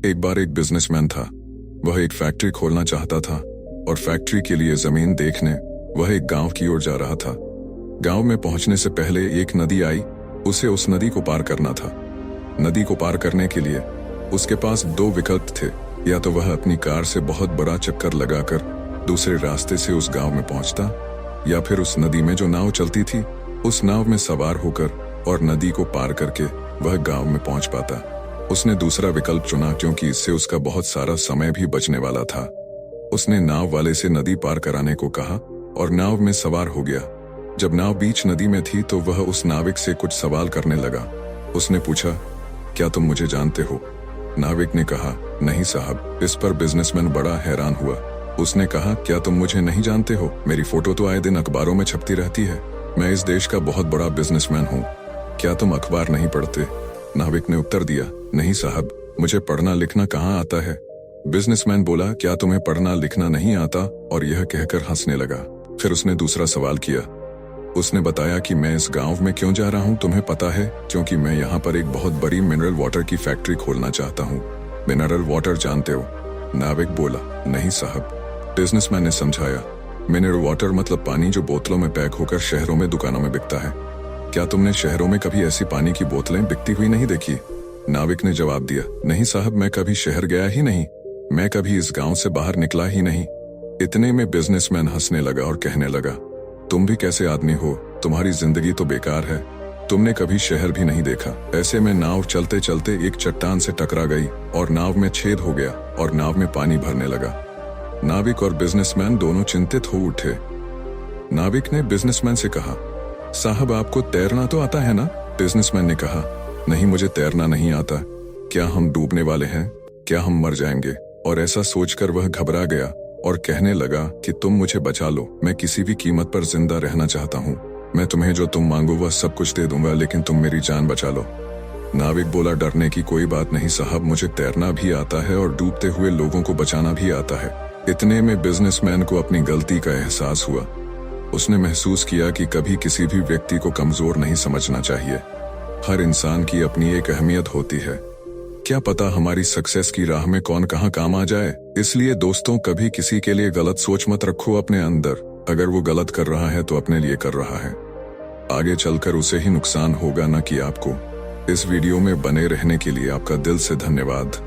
एक बार एक बिजनेसमैन था। वह एक फैक्ट्री खोलना चाहता था और फैक्ट्री के लिए जमीन देखने वह एक गांव की ओर जा रहा था। गांव में पहुंचने से पहले एक नदी आई। उसे उस नदी को पार करना था। नदी को पार करने के लिए उसके पास दो विकल्प थे। या तो वह अपनी कार से बहुत बड़ा चक्कर लगाकर दूसरे रास्ते से उस गांव में पहुंचता, या फिर उस नदी में जो नाव चलती थी उस नाव में सवार होकर और नदी को पार करके वह गांव में पहुंच पाता। उसने दूसरा विकल्प चुना क्योंकि इससे उसका बहुत सारा समय भी बचने वाला था। उसने नाव वाले से नदी पार कराने को कहा और नाव में सवार हो गया। जब नाव बीच नदी में थी तो वह उस नाविक से कुछ सवाल करने लगा। उसने पूछा, क्या तुम मुझे जानते हो? नाविक ने कहा, नहीं साहब। इस पर बिजनेसमैन बड़ा हैरान हुआ। उसने कहा, क्या तुम मुझे नहीं जानते हो? मेरी फोटो तो आए दिन अखबारों में छपती रहती है। मैं इस देश का बहुत बड़ा बिजनेसमैन हूँ। क्या तुम अखबार नहीं पढ़ते? नाविक ने उत्तर दिया, नहीं साहब, मुझे पढ़ना लिखना कहाँ आता है। बिजनेसमैन बोला, क्या तुम्हें पढ़ना लिखना नहीं आता? और यह कहकर हंसने लगा। फिर उसने दूसरा सवाल किया। उसने बताया कि मैं इस गांव में क्यों जा रहा हूं तुम्हें पता है? क्योंकि मैं यहाँ पर एक बहुत बड़ी मिनरल वाटर की फैक्ट्री खोलना चाहता हूँ। मिनरल वाटर जानते हो? नाविक बोला, नहीं साहब। बिजनेसमैन ने समझाया, मिनरल वाटर मतलब पानी जो बोतलों में पैक होकर शहरों में दुकानों में बिकता है। क्या तुमने शहरों में कभी ऐसी पानी की बोतलें बिकती हुई नहीं देखी? नाविक ने जवाब दिया, नहीं साहब, मैं कभी शहर गया ही नहीं। मैं कभी इस गांव से बाहर निकला ही नहीं। इतने में बिजनेसमैन हंसने लगा और कहने लगा, तुम भी कैसे आदमी हो? तुम्हारी जिंदगी तो बेकार है। तुमने कभी शहर भी नहीं देखा। ऐसे में नाव चलते चलते एक चट्टान से टकरा गई और नाव में छेद हो गया और नाव में पानी भरने लगा। नाविक और बिजनेसमैन दोनों चिंतित हो उठे। नाविक ने बिजनेसमैन से कहा, साहब आपको तैरना तो आता है ना? बिजनेसमैन ने कहा, नहीं, मुझे तैरना नहीं आता। क्या हम डूबने वाले हैं? क्या हम मर जाएंगे? और ऐसा सोचकर वह घबरा गया और कहने लगा कि तुम मुझे बचा लो। मैं किसी भी कीमत पर जिंदा रहना चाहता हूँ। मैं तुम्हें जो तुम मांगो वह सब कुछ दे दूंगा, लेकिन तुम मेरी जान बचा लो। नाविक बोला, डरने की कोई बात नहीं साहब, मुझे तैरना भी आता है और डूबते हुए लोगों को बचाना भी आता है। इतने में बिजनेसमैन को अपनी गलती का एहसास हुआ। उसने महसूस किया कि कभी किसी भी व्यक्ति को कमजोर नहीं समझना चाहिए। हर इंसान की अपनी एक अहमियत होती है। क्या पता हमारी सक्सेस की राह में कौन कहाँ काम आ जाए। इसलिए दोस्तों, कभी किसी के लिए गलत सोच मत रखो अपने अंदर। अगर वो गलत कर रहा है तो अपने लिए कर रहा है। आगे चलकर उसे ही नुकसान होगा, न कि आपको। इस वीडियो में बने रहने के लिए आपका दिल से धन्यवाद।